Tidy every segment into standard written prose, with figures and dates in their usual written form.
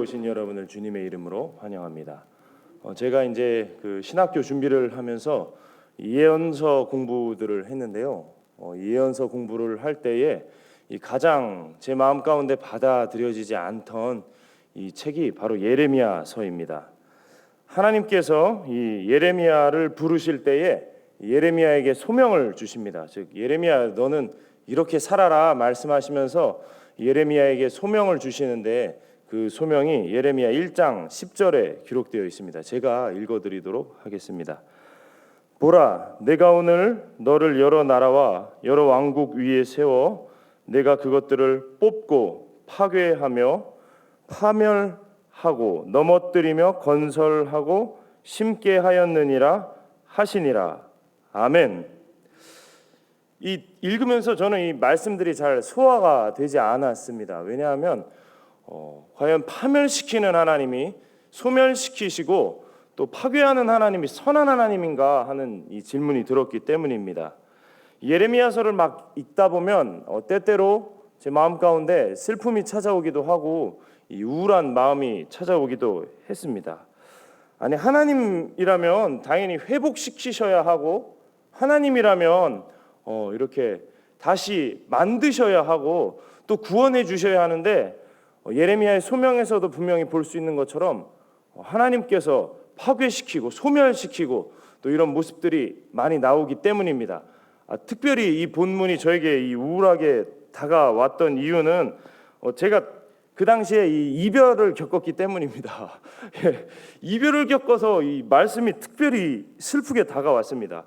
오신 여러분을 주님의 이름으로 환영합니다. 제가 이제 그 신학교 준비를 하면서 예언서 공부들을 했는데요. 예언서 공부를 할 때에 이 가장 제 마음 가운데 받아들여지지 않던 이 책이 바로 예레미야서입니다. 하나님께서 이 예레미야를 부르실 때에 예레미야에게 소명을 주십니다. 즉 예레미야 너는 이렇게 살아라 말씀하시면서 예레미야에게 소명을 주시는데 그 소명이 예레미야 1장 10절에 기록되어 있습니다. 제가 읽어드리도록 하겠습니다. 보라, 내가 오늘 너를 여러 나라와 여러 왕국 위에 세워 내가 그것들을 뽑고 파괴하며 파멸하고 넘어뜨리며 건설하고 심게 하였느니라 하시니라. 아멘. 이 읽으면서 저는 이 말씀들이 잘 소화가 되지 않았습니다. 왜냐하면 과연 파멸시키는 하나님이 소멸시키시고 또 파괴하는 하나님이 선한 하나님인가 하는 이 질문이 들었기 때문입니다. 예레미야서를 막 읽다 보면 때때로 제 마음 가운데 슬픔이 찾아오기도 하고 이 우울한 마음이 찾아오기도 했습니다. 아니 하나님이라면 당연히 회복시키셔야 하고 하나님이라면 이렇게 다시 만드셔야 하고 또 구원해 주셔야 하는데 예레미야의 소명에서도 분명히 볼 수 있는 것처럼 하나님께서 파괴시키고 소멸시키고 또 이런 모습들이 많이 나오기 때문입니다. 특별히 이 본문이 저에게 이 우울하게 다가왔던 이유는 제가 그 당시에 이 이별을 겪었기 때문입니다. 이별을 겪어서 이 말씀이 특별히 슬프게 다가왔습니다.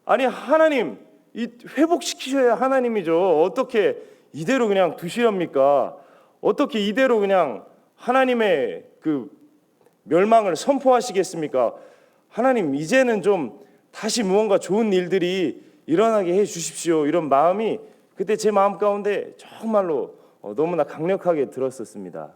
아니 하나님 이 회복시키셔야 하나님이죠. 어떻게 이대로 그냥 두시렵니까? 어떻게 이대로 그냥 하나님의 그 멸망을 선포하시겠습니까? 하나님 이제는 좀 다시 무언가 좋은 일들이 일어나게 해 주십시오. 이런 마음이 그때 제 마음 가운데 정말로 너무나 강력하게 들었었습니다.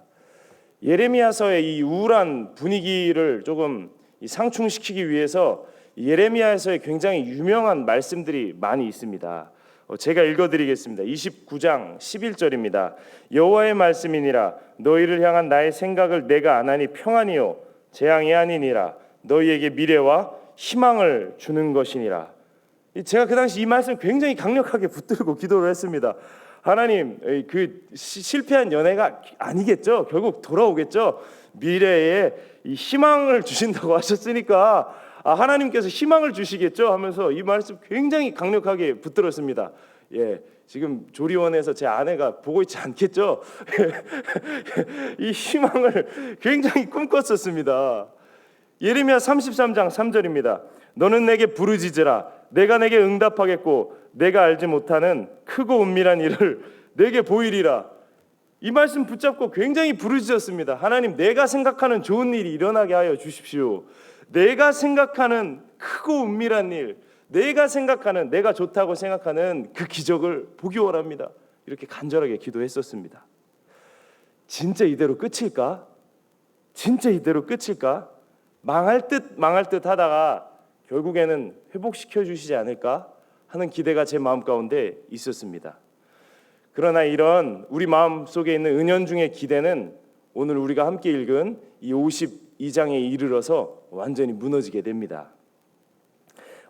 예레미야서의 이 우울한 분위기를 조금 상충시키기 위해서 예레미야에서의 굉장히 유명한 말씀들이 많이 있습니다. 제가 읽어드리겠습니다. 29장 11절입니다. 여호와의 말씀이니라 너희를 향한 나의 생각을 내가 아나니 평안이요 재앙이 아니니라 너희에게 미래와 희망을 주는 것이니라. 제가 그 당시 이 말씀 굉장히 강력하게 붙들고 기도를 했습니다. 하나님 그 실패한 연애가 아니겠죠. 결국 돌아오겠죠. 미래에 이 희망을 주신다고 하셨으니까 하나님께서 희망을 주시겠죠 하면서 이 말씀 굉장히 강력하게 붙들었습니다. 지금 조리원에서 제 아내가 보고 있지 않겠죠? 이 희망을 굉장히 꿈꿨었습니다. 예레미야 33장 3절입니다. 너는 내게 부르짖으라 내가 내게 응답하겠고 내가 알지 못하는 크고 은밀한 일을 내게 보이리라. 이 말씀 붙잡고 굉장히 부르짖었습니다. 하나님 내가 생각하는 좋은 일이 일어나게 하여 주십시오. 내가 생각하는 크고 은밀한 일, 내가 생각하는 내가 좋다고 생각하는 그 기적을 보기 원합니다. 이렇게 간절하게 기도했었습니다. 진짜 이대로 끝일까? 진짜 이대로 끝일까? 망할 듯 하다가 결국에는 회복시켜 주시지 않을까 하는 기대가 제 마음 가운데 있었습니다. 그러나 이런 우리 마음 속에 있는 은연중의 기대는 오늘 우리가 함께 읽은 이 52장에 이르러서 완전히 무너지게 됩니다.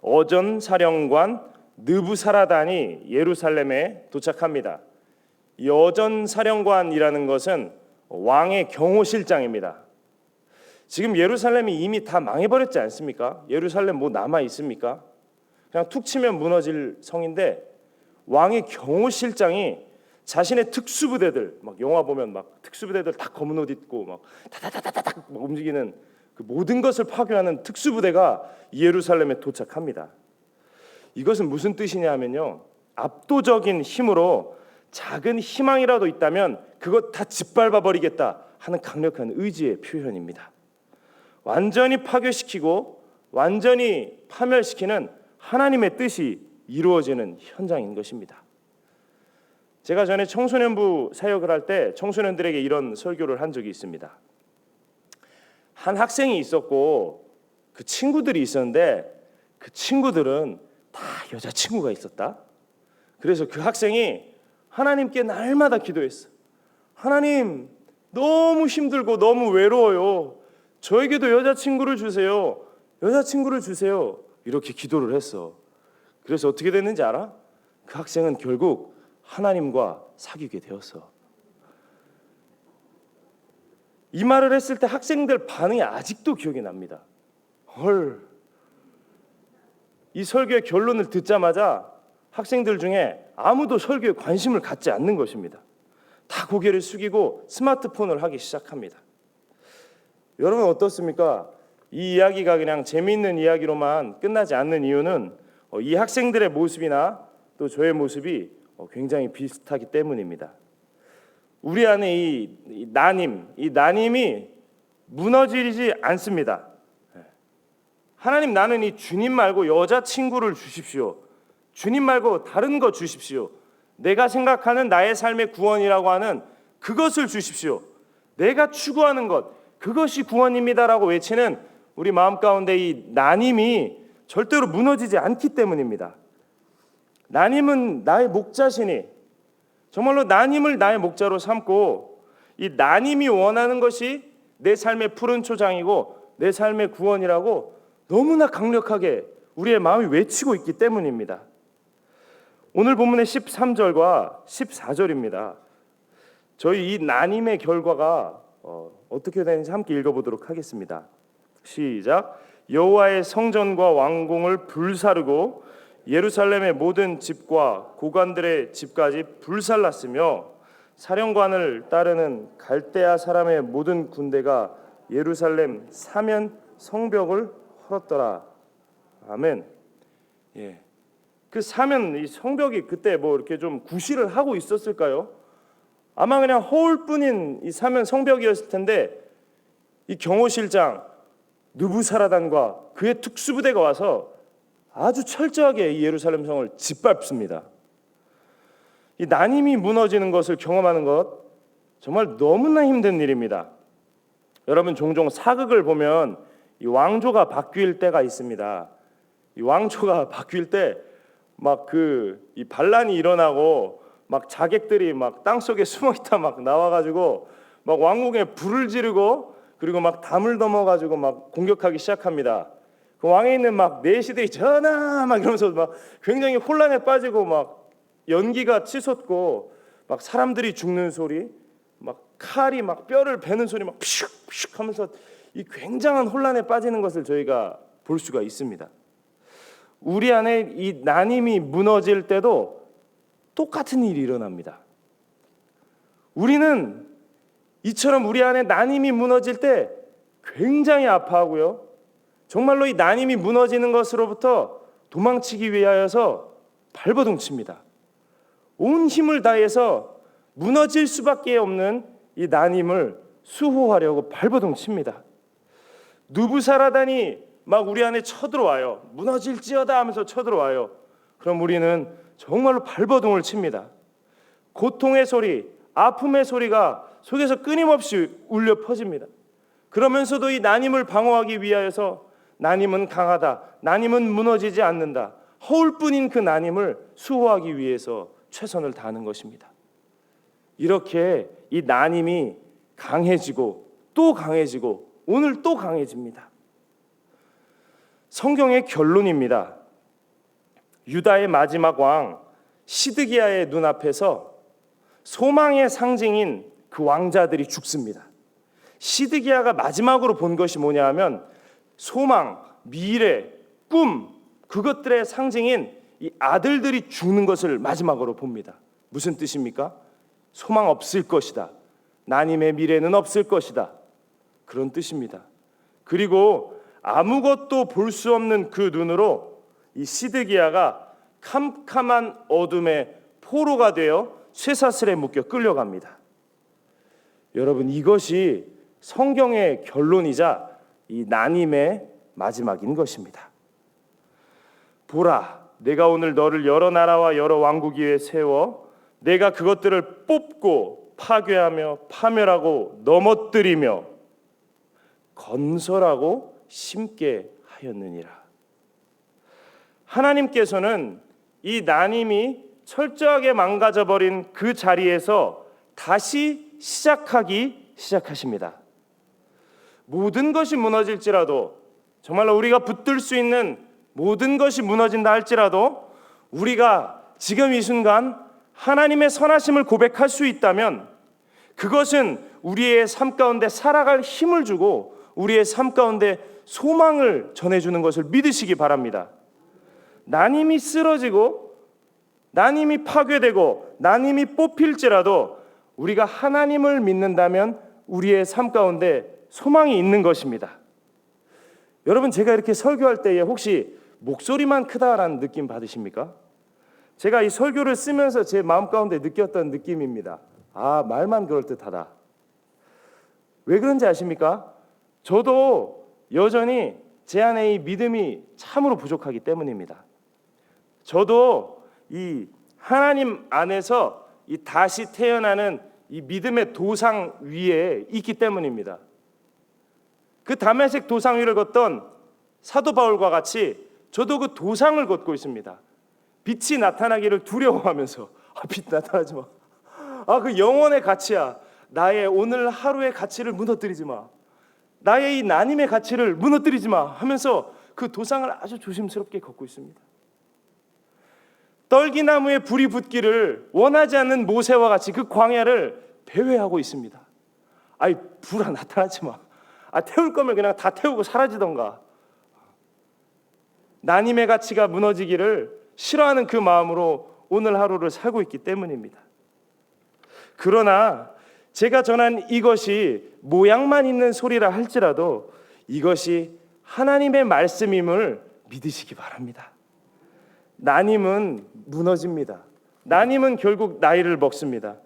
어전 사령관 느부사라단이 예루살렘에 도착합니다. 이 어전 사령관이라는 것은 왕의 경호실장입니다. 지금 예루살렘이 이미 다 망해버렸지 않습니까? 예루살렘 뭐 남아 있습니까? 그냥 툭 치면 무너질 성인데 왕의 경호실장이 자신의 특수부대들 막 영화 보면 막 특수부대들 다 검은 옷 입고 막 다다다다닥 움직이는 그 모든 것을 파괴하는 특수부대가 예루살렘에 도착합니다. 이것은 무슨 뜻이냐 하면요, 압도적인 힘으로 작은 희망이라도 있다면 그것 다 짓밟아 버리겠다 하는 강력한 의지의 표현입니다. 완전히 파괴시키고 완전히 파멸시키는 하나님의 뜻이 이루어지는 현장인 것입니다. 제가 전에 청소년부 사역을 할 때 청소년들에게 이런 설교를 한 적이 있습니다. 한 학생이 있었고 그 친구들이 있었는데 그 친구들은 다 여자친구가 있었다. 그래서 그 학생이 하나님께 날마다 기도했어. 하나님, 너무 힘들고 너무 외로워요. 저에게도 여자친구를 주세요. 여자친구를 주세요. 이렇게 기도를 했어. 그래서 어떻게 됐는지 알아? 그 학생은 결국 하나님과 사귀게 되었어. 이 말을 했을 때 학생들 반응이 아직도 기억이 납니다. 헐. 이 설교의 결론을 듣자마자 학생들 중에 아무도 설교에 관심을 갖지 않는 것입니다. 다 고개를 숙이고 스마트폰을 하기 시작합니다. 여러분 어떻습니까? 이 이야기가 그냥 재미있는 이야기로만 끝나지 않는 이유는 이 학생들의 모습이나 또 저의 모습이 굉장히 비슷하기 때문입니다. 우리 안에 이 난임이 무너지지 않습니다. 하나님, 나는 이 주님 말고 여자친구를 주십시오. 주님 말고 다른 거 주십시오. 내가 생각하는 나의 삶의 구원이라고 하는 그것을 주십시오. 내가 추구하는 것, 그것이 구원입니다라고 외치는 우리 마음 가운데 이 난임이 절대로 무너지지 않기 때문입니다. 난임은 나의 목자시니 정말로 난임을 나의 목자로 삼고 이 난임이 원하는 것이 내 삶의 푸른 초장이고 내 삶의 구원이라고 너무나 강력하게 우리의 마음이 외치고 있기 때문입니다. 오늘 본문의 13절과 14절입니다. 저희 이 난임의 결과가 어떻게 되는지 함께 읽어보도록 하겠습니다. 시작. 여호와의 성전과 왕궁을 불사르고 예루살렘의 모든 집과 고관들의 집까지 불살랐으며 사령관을 따르는 갈대아 사람의 모든 군대가 예루살렘 사면 성벽을 헐었더라. 아멘. 예. 그 사면 이 성벽이 그때 뭐 이렇게 좀 구실을 하고 있었을까요? 아마 그냥 허울 뿐인 이 사면 성벽이었을 텐데 이 경호실장 느부사라단과 그의 특수부대가 와서 아주 철저하게 이 예루살렘 성을 짓밟습니다. 이 난임이 무너지는 것을 경험하는 것 정말 너무나 힘든 일입니다. 여러분 종종 사극을 보면 이 왕조가 바뀔 때가 있습니다. 이 왕조가 바뀔 때 막 이 반란이 일어나고 막 자객들이 막 땅속에 숨어있다 막 나와가지고 막 왕궁에 불을 지르고 그리고 막 담을 넘어가지고 막 공격하기 시작합니다. 그 왕에 있는 막 내시들이 전하 막 이러면서 막 굉장히 혼란에 빠지고 막 연기가 치솟고 막 사람들이 죽는 소리, 막 칼이 막 뼈를 베는 소리 막 푸슉푸슉 하면서 이 굉장한 혼란에 빠지는 것을 저희가 볼 수가 있습니다. 우리 안에 이 난임이 무너질 때도 똑같은 일이 일어납니다. 우리는 이처럼 우리 안에 난임이 무너질 때 굉장히 아파하고요. 정말로 이 난임이 무너지는 것으로부터 도망치기 위하여서 발버둥 칩니다. 온 힘을 다해서 무너질 수밖에 없는 이 난임을 수호하려고 발버둥 칩니다. 느부사라단이 막 우리 안에 쳐들어와요. 무너질지어다 하면서 쳐들어와요. 그럼 우리는 정말로 발버둥을 칩니다. 고통의 소리, 아픔의 소리가 속에서 끊임없이 울려 퍼집니다. 그러면서도 이 난임을 방어하기 위하여서 난임은 강하다, 난임은 무너지지 않는다, 허울뿐인 그 난임을 수호하기 위해서 최선을 다하는 것입니다. 이렇게 이 난임이 강해지고 또 강해지고 오늘 또 강해집니다. 성경의 결론입니다. 유다의 마지막 왕 시드기야의 눈앞에서 소망의 상징인 그 왕자들이 죽습니다. 시드기야가 마지막으로 본 것이 뭐냐 하면 소망, 미래, 꿈, 그것들의 상징인 이 아들들이 죽는 것을 마지막으로 봅니다. 무슨 뜻입니까? 소망 없을 것이다. 난임의 미래는 없을 것이다. 그런 뜻입니다. 그리고 아무것도 볼 수 없는 그 눈으로 이 시드기야가 캄캄한 어둠의 포로가 되어 쇠사슬에 묶여 끌려갑니다. 여러분 이것이 성경의 결론이자 이 난임의 마지막인 것입니다. 보라, 내가 오늘 너를 여러 나라와 여러 왕국 위에 세워 내가 그것들을 뽑고 파괴하며 파멸하고 넘어뜨리며 건설하고 심게 하였느니라. 하나님께서는 이 난임이 철저하게 망가져버린 그 자리에서 다시 시작하기 시작하십니다. 모든 것이 무너질지라도, 정말로 우리가 붙들 수 있는 모든 것이 무너진다 할지라도 우리가 지금 이 순간 하나님의 선하심을 고백할 수 있다면 그것은 우리의 삶 가운데 살아갈 힘을 주고 우리의 삶 가운데 소망을 전해주는 것을 믿으시기 바랍니다. 나님이 쓰러지고 나님이 파괴되고 나님이 뽑힐지라도 우리가 하나님을 믿는다면 우리의 삶 가운데 소망이 있는 것입니다. 여러분, 제가 이렇게 설교할 때에 혹시 목소리만 크다라는 느낌 받으십니까? 제가 이 설교를 쓰면서 제 마음 가운데 느꼈던 느낌입니다. 아, 말만 그럴듯하다. 왜 그런지 아십니까? 저도 여전히 제 안에 이 믿음이 참으로 부족하기 때문입니다. 저도 이 하나님 안에서 이 다시 태어나는 이 믿음의 도상 위에 있기 때문입니다. 그 다메섹 도상 위를 걷던 사도 바울과 같이 저도 그 도상을 걷고 있습니다. 빛이 나타나기를 두려워하면서 빛 나타나지 마. 그 영혼의 가치야. 나의 오늘 하루의 가치를 무너뜨리지 마. 나의 이 나님의 가치를 무너뜨리지 마 하면서 그 도상을 아주 조심스럽게 걷고 있습니다. 떨기나무에 불이 붙기를 원하지 않는 모세와 같이 그 광야를 배회하고 있습니다. 불아 나타나지 마. 태울 거면 그냥 다 태우고 사라지던가. 나님의 가치가 무너지기를 싫어하는 그 마음으로 오늘 하루를 살고 있기 때문입니다. 그러나 제가 전한 이것이 모양만 있는 소리라 할지라도 이것이 하나님의 말씀임을 믿으시기 바랍니다. 나님은 무너집니다. 나님은 결국 나이를 먹습니다.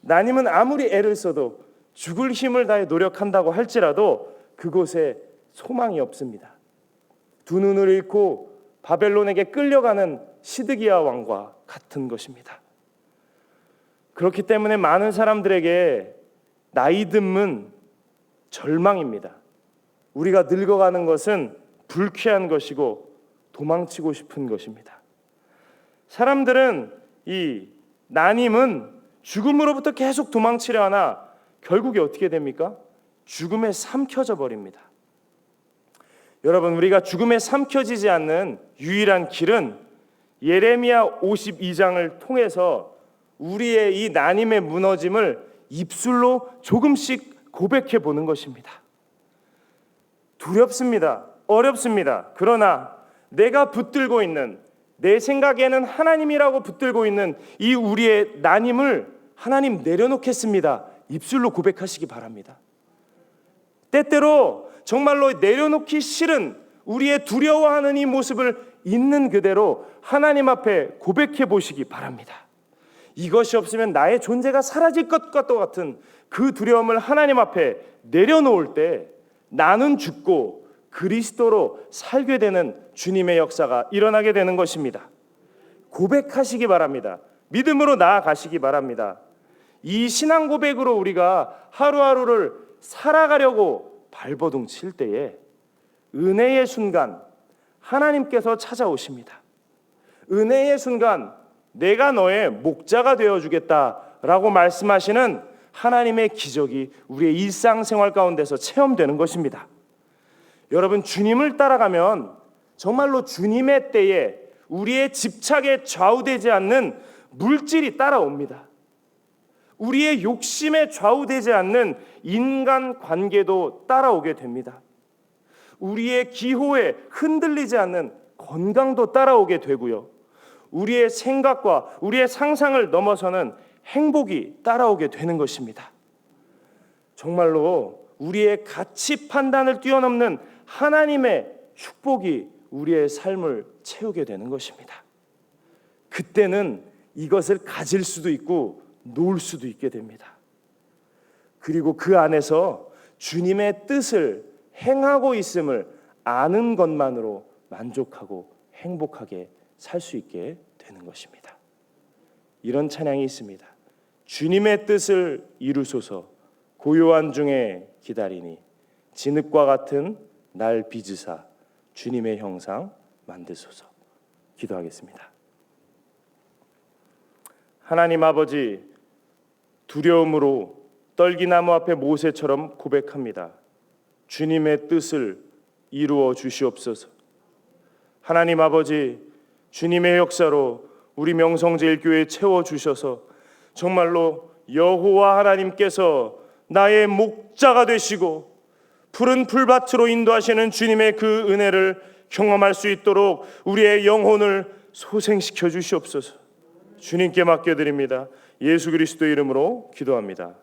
나님은 아무리 애를 써도 죽을 힘을 다해 노력한다고 할지라도 그곳에 소망이 없습니다. 두 눈을 잃고 바벨론에게 끌려가는 시드기야 왕과 같은 것입니다. 그렇기 때문에 많은 사람들에게 나이듦은 절망입니다. 우리가 늙어가는 것은 불쾌한 것이고 도망치고 싶은 것입니다. 사람들은 이 나님은 죽음으로부터 계속 도망치려 하나 결국에 어떻게 됩니까? 죽음에 삼켜져 버립니다. 여러분, 우리가 죽음에 삼켜지지 않는 유일한 길은 예레미야 52장을 통해서 우리의 이 나님의 무너짐을 입술로 조금씩 고백해 보는 것입니다. 두렵습니다. 어렵습니다. 그러나 내가 붙들고 있는, 내 생각에는 하나님이라고 붙들고 있는 이 우리의 나님을 하나님 내려놓겠습니다. 입술로 고백하시기 바랍니다. 때때로 정말로 내려놓기 싫은 우리의 두려워하는 이 모습을 있는 그대로 하나님 앞에 고백해 보시기 바랍니다. 이것이 없으면 나의 존재가 사라질 것과 같은 그 두려움을 하나님 앞에 내려놓을 때 나는 죽고 그리스도로 살게 되는 주님의 역사가 일어나게 되는 것입니다. 고백하시기 바랍니다. 믿음으로 나아가시기 바랍니다. 이 신앙 고백으로 우리가 하루하루를 살아가려고 발버둥 칠 때에 은혜의 순간 하나님께서 찾아오십니다. 은혜의 순간 내가 너의 목자가 되어주겠다라고 말씀하시는 하나님의 기적이 우리의 일상생활 가운데서 체험되는 것입니다. 여러분, 주님을 따라가면 정말로 주님의 때에 우리의 집착에 좌우되지 않는 물질이 따라옵니다. 우리의 욕심에 좌우되지 않는 인간관계도 따라오게 됩니다. 우리의 기호에 흔들리지 않는 건강도 따라오게 되고요. 우리의 생각과 우리의 상상을 넘어서는 행복이 따라오게 되는 것입니다. 정말로 우리의 가치 판단을 뛰어넘는 하나님의 축복이 우리의 삶을 채우게 되는 것입니다. 그때는 이것을 가질 수도 있고 놓을 수도 있게 됩니다. 그리고 그 안에서 주님의 뜻을 행하고 있음을 아는 것만으로 만족하고 행복하게 살 수 있게 되는 것입니다. 이런 찬양이 있습니다. 주님의 뜻을 이루소서, 고요한 중에 기다리니 진흙과 같은 날 빚으사 주님의 형상 만드소서. 기도하겠습니다. 하나님 아버지, 두려움으로 떨기나무 앞에 모세처럼 고백합니다. 주님의 뜻을 이루어 주시옵소서. 하나님 아버지, 주님의 역사로 우리 명성제일교회 채워주셔서 정말로 여호와 하나님께서 나의 목자가 되시고 푸른 풀밭으로 인도하시는 주님의 그 은혜를 경험할 수 있도록 우리의 영혼을 소생시켜 주시옵소서. 주님께 맡겨드립니다. 예수 그리스도의 이름으로 기도합니다.